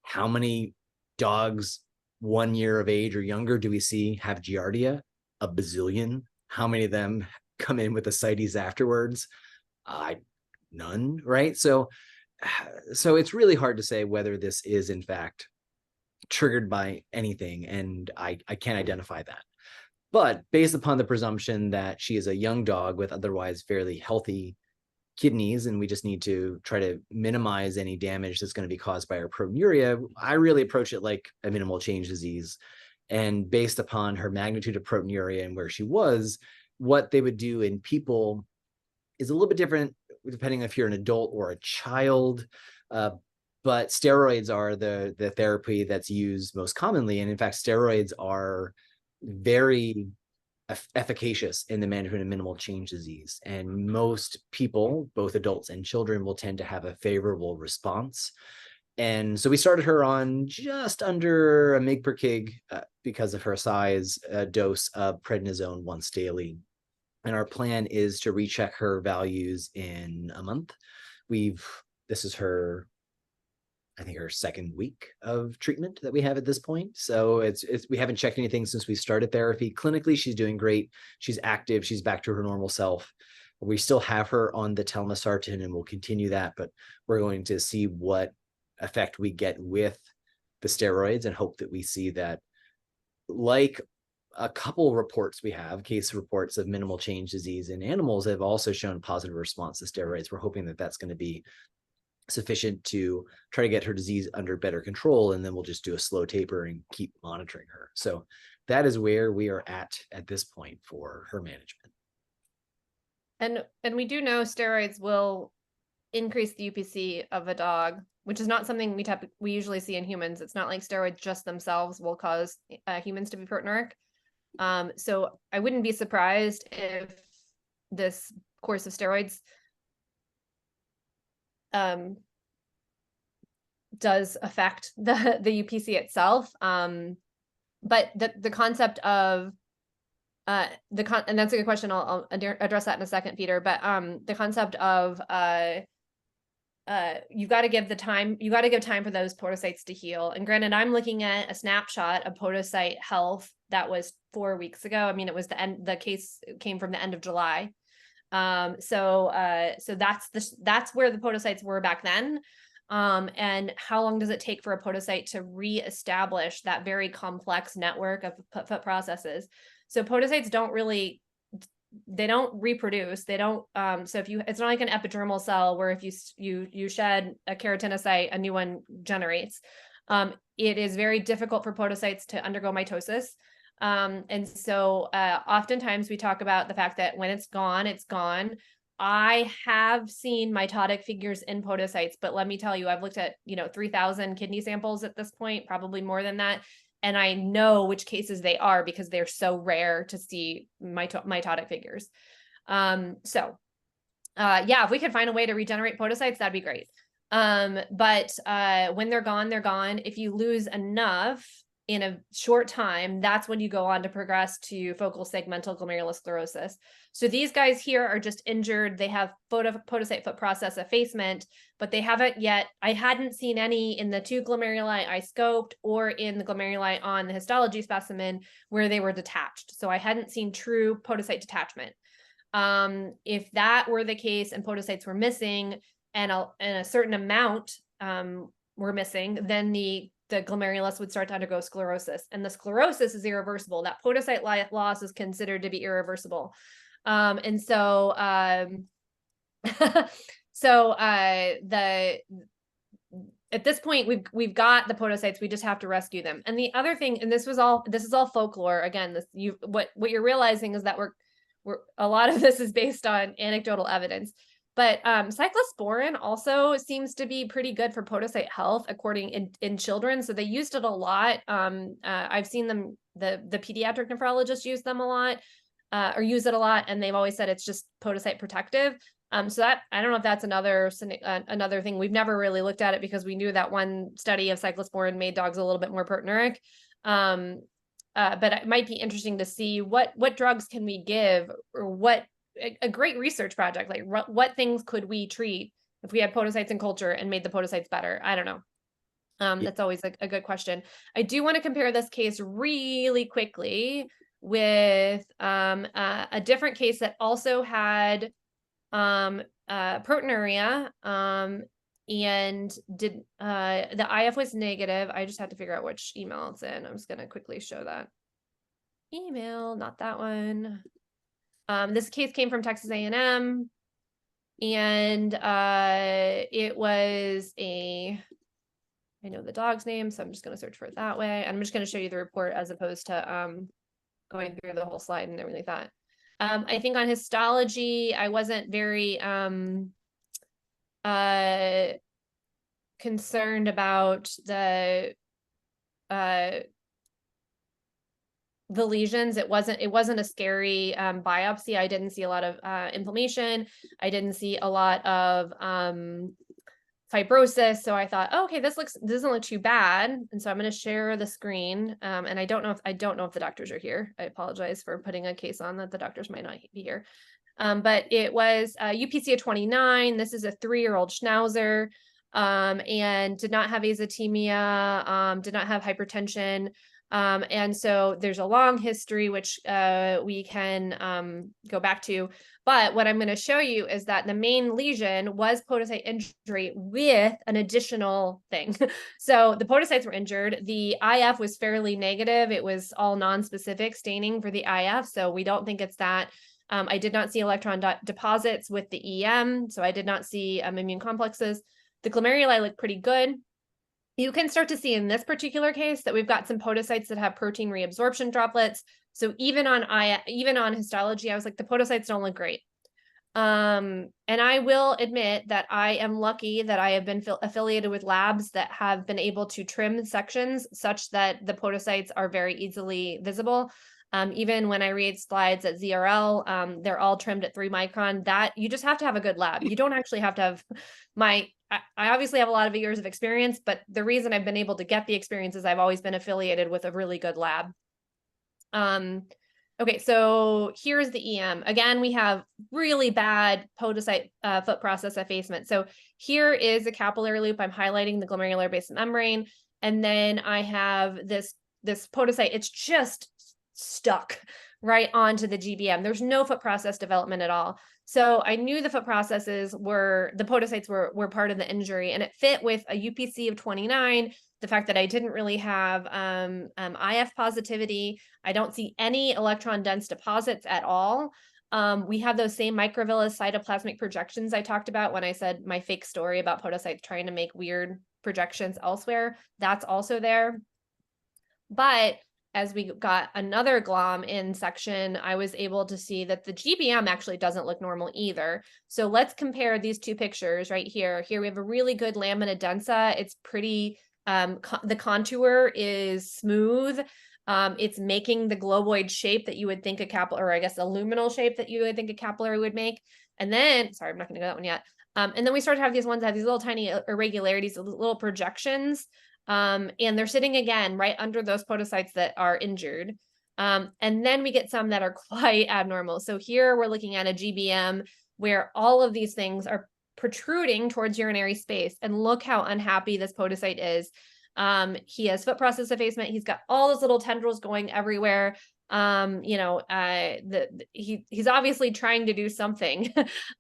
How many dogs 1 year of age or younger do we see have Giardia? A bazillion. How many of them come in with ascites afterwards? None, right? So it's really hard to say whether this is in fact triggered by anything, and I can't identify that. But based upon the presumption that she is a young dog with otherwise fairly healthy kidneys, and we just need to try to minimize any damage that's going to be caused by her proteinuria, I really approach it like a minimal change disease. And based upon her magnitude of proteinuria and where she was, what they would do in people is a little bit different depending if you're an adult or a child. But steroids are the therapy that's used most commonly. And in fact, steroids are very efficacious in the management of minimal change disease. And most people, both adults and children, will tend to have a favorable response. And so we started her on just under a mg per kg because of her size, dose of prednisone once daily. And our plan is to recheck her values in a month. This is her, I think, her second week of treatment that we have at this point. So we haven't checked anything since we started therapy. Clinically, she's doing great. She's active. She's back to her normal self. We still have her on the telmisartan and we'll continue that, but we're going to see what effect we get with the steroids and hope that we see that, like a couple reports we have, case reports of minimal change disease in animals have also shown positive response to steroids. We're hoping that that's going to be sufficient to try to get her disease under better control, and then we'll just do a slow taper and keep monitoring her. So that is where we are at this point for her management. And we do know steroids will increase the UPC of a dog, which is not something we usually see in humans. It's not like steroids just themselves will cause humans to be proteinuric. So I wouldn't be surprised if this course of steroids does affect the UPC itself. But the concept of and that's a good question. I'll address that in a second, Peter. But the concept of you've got to give time for those podocytes to heal. And granted, I'm looking at a snapshot of podocyte health that was 4 weeks ago. I mean, it was the case came from the end of July. So that's where the podocytes were back then. And how long does it take for a podocyte to reestablish that very complex network of foot processes? So podocytes don't reproduce. They don't, so it's not like an epidermal cell where if you shed a keratinocyte, a new one generates. It is very difficult for podocytes to undergo mitosis. And so oftentimes we talk about the fact that when it's gone, it's gone. I have seen mitotic figures in podocytes, but let me tell you, I've looked at, 3,000 kidney samples at this point, probably more than that. And I know which cases they are because they're so rare to see mitotic figures. Yeah, if we could find a way to regenerate podocytes, that'd be great. But when they're gone, they're gone. If you lose enough in a short time, that's when you go on to progress to focal segmental glomerulosclerosis. So these guys here are just injured. They have podocyte foot process effacement, but they haven't yet. I hadn't seen any in the 2 glomeruli I scoped or in the glomeruli on the histology specimen where they were detached. So I hadn't seen true podocyte detachment. If that were the case and podocytes were missing and a certain amount were missing, then the glomerulus would start to undergo sclerosis, and the sclerosis is irreversible. That podocyte loss is considered to be irreversible. And so, at this point, we've got the podocytes. We just have to rescue them. And the other thing, and this is all folklore. Again, what you're realizing is that we're a lot of this is based on anecdotal evidence. But cyclosporin also seems to be pretty good for podocyte health, according in children. So they used it a lot. I've seen them, the pediatric nephrologists use them a lot, or use it a lot, and they've always said it's just podocyte protective. So that, I don't know if that's another thing. We've never really looked at it because we knew that one study of cyclosporin made dogs a little bit more proteinuric. But it might be interesting to see what drugs can we give, or what a great research project, like what things could we treat if we had podocytes in culture and made the podocytes better? I don't know. That's always a good question. I do want to compare this case really quickly with a different case that also had proteinuria and did the IF was negative. I just had to figure out which email it's in. I'm just going to quickly show that email, not that one. This case came from Texas A&M, and it was I know the dog's name, so I'm just going to search for it that way. I'm just going to show you the report as opposed to going through the whole slide and everything like that. I think on histology, I wasn't very concerned about the lesions. It wasn't a scary biopsy. I didn't see a lot of inflammation. I didn't see a lot of fibrosis. So I thought, oh, okay, doesn't look too bad. And so I'm going to share the screen. And I don't know if the doctors are here. I apologize for putting a case on that the doctors might not be here. But it was UPC of 29. This is a 3-year-old Schnauzer, and did not have azotemia, did not have hypertension. And so there's a long history, which we can go back to. But what I'm going to show you is that the main lesion was podocyte injury with an additional thing. So the podocytes were injured. The IF was fairly negative. It was all non-specific staining for the IF. So we don't think it's that. I did not see electron deposits with the EM. So I did not see immune complexes. The glomeruli look pretty good. You can start to see in this particular case that we've got some podocytes that have protein reabsorption droplets. So even on histology, I was like, the podocytes don't look great. And I will admit that I am lucky that I have been affiliated with labs that have been able to trim sections such that the podocytes are very easily visible. Even when I read slides at ZRL, they're all trimmed at 3 micron. That you just have to have a good lab. You don't actually have to have I obviously have a lot of years of experience, but the reason I've been able to get the experience is I've always been affiliated with a really good lab. Okay, so here's the EM. Again, we have really bad podocyte foot process effacement. So here is a capillary loop. I'm highlighting the glomerular basement membrane. And then I have this podocyte. It's just stuck right onto the GBM. There's no foot process development at all. So I knew the foot processes the podocytes were part of the injury, and it fit with a UPC of 29. The fact that I didn't really have IF positivity. I don't see any electron dense deposits at all. We have those same microvillus cytoplasmic projections I talked about when I said my fake story about podocytes trying to make weird projections elsewhere. That's also there. But as we got another glom in section, I was able to see that the GBM actually doesn't look normal either. So let's compare these two pictures right here. Here we have a really good lamina densa. It's pretty, the contour is smooth. It's making the globoid shape that you would think a capillary, or I guess a luminal shape that you would think a capillary would make. And then, sorry, I'm not going to go that one yet. And then we start to have these ones that have these little tiny irregularities, little projections. And they're sitting again right under those podocytes that are injured. And then we get some that are quite abnormal. So here we're looking at a GBM where all of these things are protruding towards urinary space. And look how unhappy this podocyte is. He has foot process effacement. He's got all those little tendrils going everywhere. He's obviously trying to do something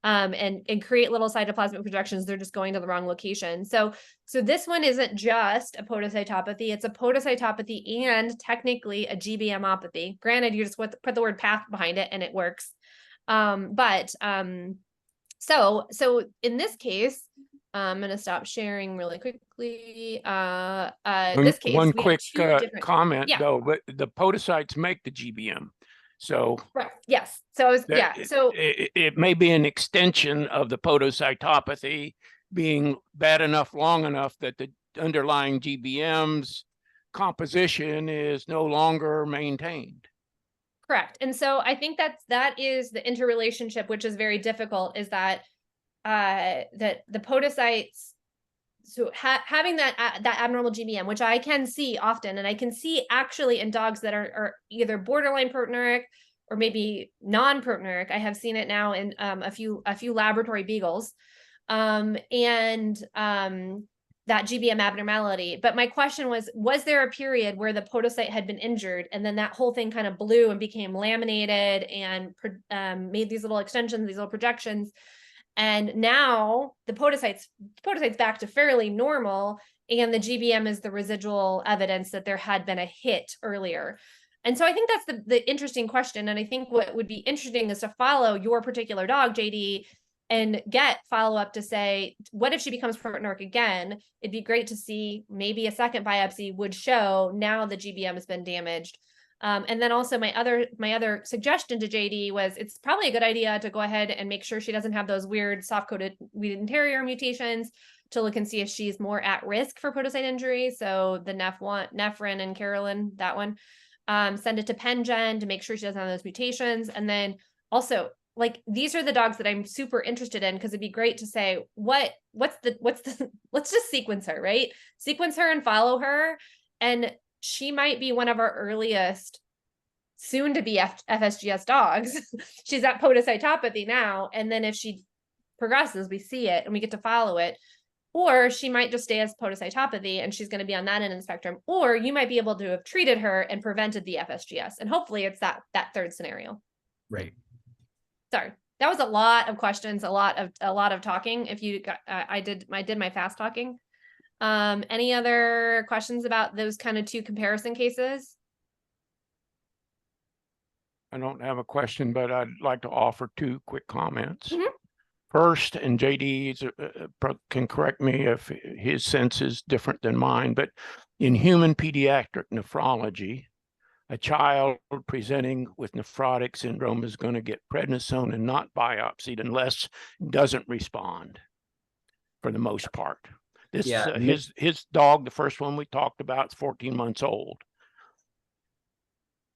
and create little cytoplasmic projections. They're just going to the wrong location. So this one isn't just a podocytopathy, it's a podocytopathy and technically a GBMopathy. Granted, you just put the word path behind it and it works. So in this case, I'm going to stop sharing really quickly. This case, one quick comment though, but the podocytes make the GBM. So right. Yes. So So it may be an extension of the podocytopathy being bad enough, long enough that the underlying GBM's composition is no longer maintained. Correct. And so I think that is the interrelationship, which is very difficult, is that that the podocytes, so having that abnormal GBM, which I can see often, and I can see actually in dogs that are either borderline proteinuric or maybe non-proteinuric. I have seen it now in a few laboratory beagles, and that GBM abnormality. But my question was there a period where the podocyte had been injured and then that whole thing kind of blew and became laminated and made these little extensions, these little projections? And now the podocyte's back to fairly normal, and the GBM is the residual evidence that there had been a hit earlier. And so I think that's the interesting question. And I think what would be interesting is to follow your particular dog, JD, and get follow-up to say, what if she becomes proteinuric again? It'd be great to see maybe a second biopsy would show now the GBM has been damaged. And then also my other suggestion to JD was it's probably a good idea to go ahead and make sure she doesn't have those weird soft-coated wheat interior mutations, to look and see if she's more at risk for podocyte injury. So the Nephrin and Carolyn, that one, send it to PenGen to make sure she doesn't have those mutations. And then also like, these are the dogs that I'm super interested in, because it'd be great to say, what's the, let's just sequence her, right? Sequence her and follow her. And she might be one of our earliest soon to be FSGS dogs. She's at podocytopathy now. And then if she progresses, we see it and we get to follow it. Or she might just stay as podocytopathy and she's going to be on that end of the spectrum. Or you might be able to have treated her and prevented the FSGS. And hopefully it's that third scenario. Right. Sorry, that was a lot of questions, a lot of talking. If you got, I did my fast talking. Any other questions about those kind of two comparison cases? I don't have a question, but I'd like to offer two quick comments. Mhm. First, and JD can correct me if his sense is different than mine, but in human pediatric nephrology, a child presenting with nephrotic syndrome is going to get prednisone and not biopsied unless it doesn't respond, for the most part. This his dog, the first one we talked about, is 14 months old.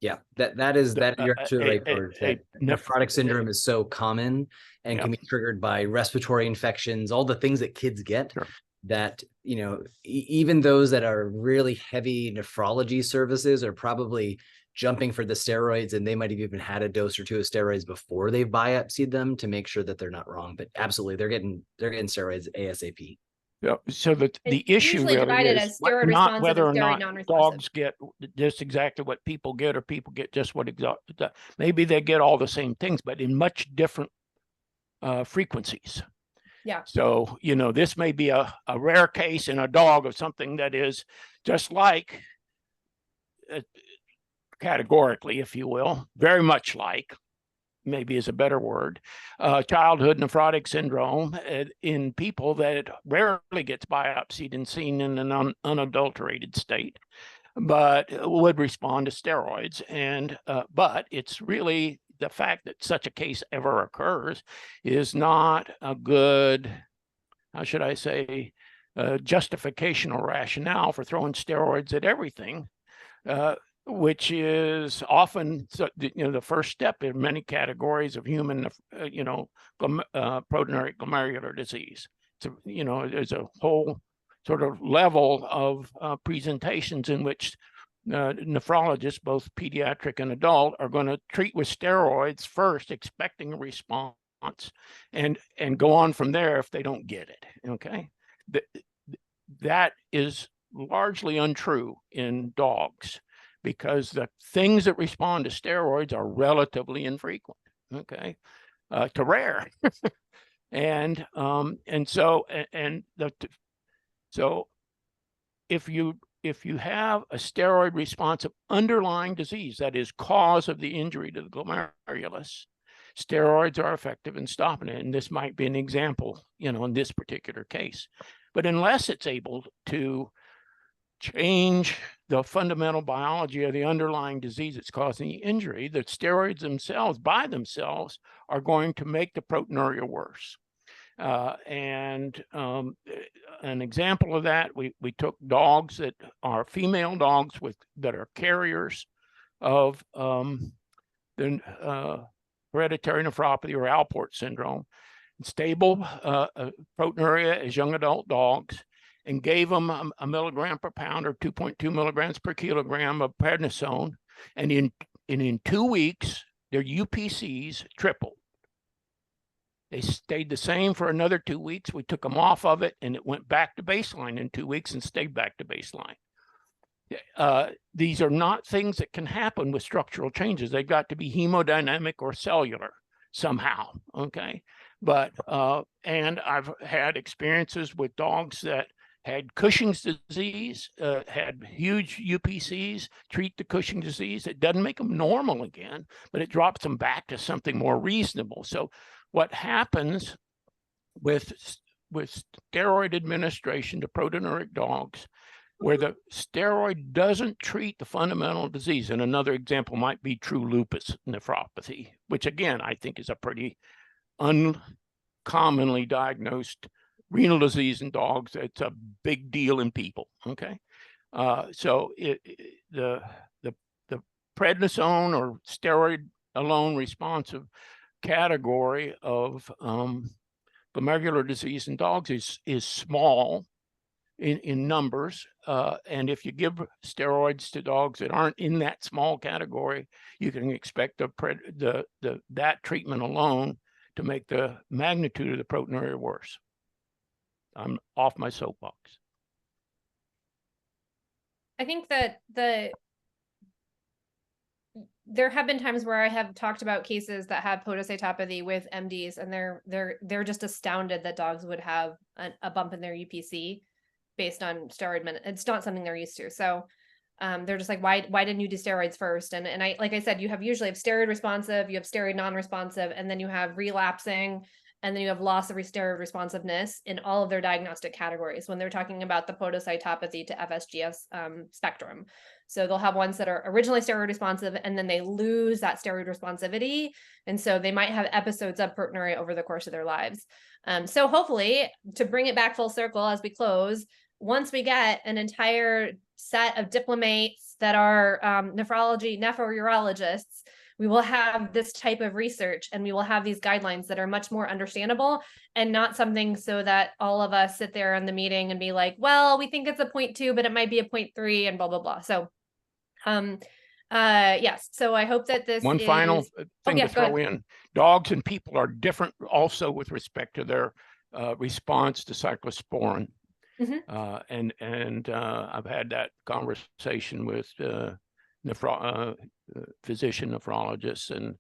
Yeah, that you're absolutely right, George, that nephrotic syndrome is so common and can be triggered by respiratory infections, all the things that kids get. Sure. That, you know, even those that are really heavy nephrology services are probably jumping for the steroids, and they might have even had a dose or two of steroids before they've biopsied them to make sure that they're not wrong. But absolutely, they're getting steroids ASAP. Yeah, so the issue really is not whether or not dogs get just exactly what people get, or people get just what maybe they get all the same things, but in much different frequencies. Yeah. So, you know, this may be a rare case in a dog of something that is just like, categorically, if you will, very much like, maybe is a better word, childhood nephrotic syndrome in people that rarely gets biopsied and seen in an unadulterated state, but would respond to steroids. And but it's really the fact that such a case ever occurs is not a good, how should I say, justification or rationale for throwing steroids at everything. Which is often, you know, the first step in many categories of human, you know, proteinuric glomerular disease. So, you know, there's a whole sort of level of presentations in which nephrologists, both pediatric and adult, are going to treat with steroids first, expecting a response, and go on from there if they don't get it. Okay, that is largely untrue in dogs, because the things that respond to steroids are relatively infrequent, okay, to rare. And so if you have a steroid responsive underlying disease, that is cause of the injury to the glomerulus, steroids are effective in stopping it. And this might be an example, you know, in this particular case. But unless it's able to change the fundamental biology of the underlying disease that's causing the injury, the steroids themselves, by themselves, are going to make the proteinuria worse. And an example of that, we took dogs that are female dogs that are carriers of the hereditary nephropathy or Alport syndrome, stable proteinuria as young adult dogs, and gave them a milligram per pound or 2.2 milligrams per kilogram of prednisone. And in 2 weeks, their UPCs tripled. They stayed the same for another 2 weeks. We took them off of it, and it went back to baseline in 2 weeks and stayed back to baseline. These are not things that can happen with structural changes. They've got to be hemodynamic or cellular somehow, okay? But, and I've had experiences with dogs that had Cushing's disease, had huge UPCs, treat the Cushing's disease. It doesn't make them normal again, but it drops them back to something more reasonable. So what happens with steroid administration to proteinuric dogs, where the steroid doesn't treat the fundamental disease, and another example might be true lupus nephropathy, which again, I think is a pretty uncommonly diagnosed renal disease in dogs. It's a big deal in people, okay? So the prednisone or steroid alone responsive category of glomerular disease in dogs is small in numbers. And if you give steroids to dogs that aren't in that small category, you can expect that treatment alone to make the magnitude of the proteinuria worse. I'm off my soapbox. I think that there have been times where I have talked about cases that have podocytopathy with MDs, and they're just astounded that dogs would have a bump in their UPC based on steroid. It's not something they're used to. So they're just like, why didn't you do steroids first? And I, like I said, you usually have steroid responsive, you have steroid non-responsive, and then you have relapsing, and then you have loss of steroid responsiveness in all of their diagnostic categories when they're talking about the podocytopathy to FSGS spectrum. So they'll have ones that are originally steroid responsive, and then they lose that steroid responsivity. And so they might have episodes of proteinuria over the course of their lives. So hopefully, to bring it back full circle as we close, once we get an entire set of diplomates that are nephourologists, we will have this type of research, and we will have these guidelines that are much more understandable, and not something so that all of us sit there in the meeting and be like, well, we think it's a 0.2, but it might be a 0.3 and blah, blah, blah. So, yes. So I hope that this final thing to throw in. Dogs and people are different also with respect to their response to cyclosporin. And I've had that conversation with physician nephrologists, and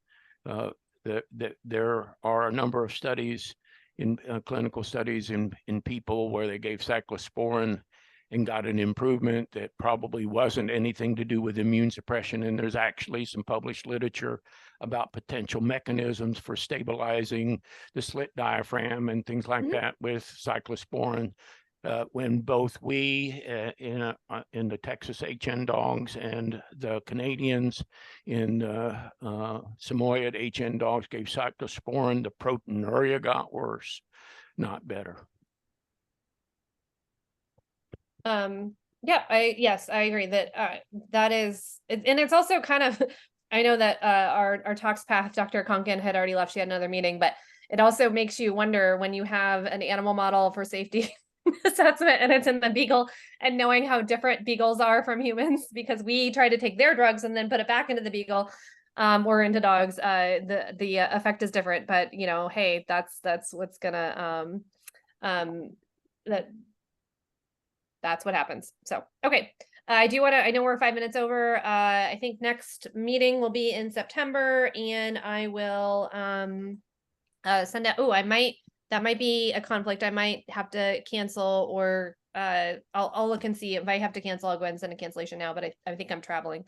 there are a number of studies in clinical studies in people where they gave cyclosporin and got an improvement that probably wasn't anything to do with immune suppression. And there's actually some published literature about potential mechanisms for stabilizing the slit diaphragm and things like that with cyclosporin. When both we in the Texas HN dogs and the Canadians in Samoyed HN dogs gave cyclosporin, the proteinuria got worse, not better. Yeah, I agree that that is, and it's also kind of, I know that our talks path, Dr. Konkin had already left, she had another meeting, but it also makes you wonder when you have an animal model for safety assessment and it's in the beagle, and knowing how different beagles are from humans, because we try to take their drugs and then put it back into the beagle or into dogs. The effect is different, but you know, hey, that's what's gonna that's what happens. So okay, I know we're 5 minutes over. I think next meeting will be in September, and I will send out, that might be a conflict. I might have to cancel, or I'll look and see if I have to cancel. I'll go ahead and send a cancellation now, but I think I'm traveling.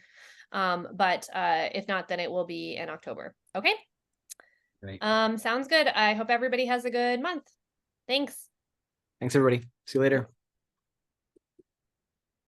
But if not, then it will be in October. Okay. Great. Sounds good. I hope everybody has a good month. Thanks. Thanks, everybody. See you later.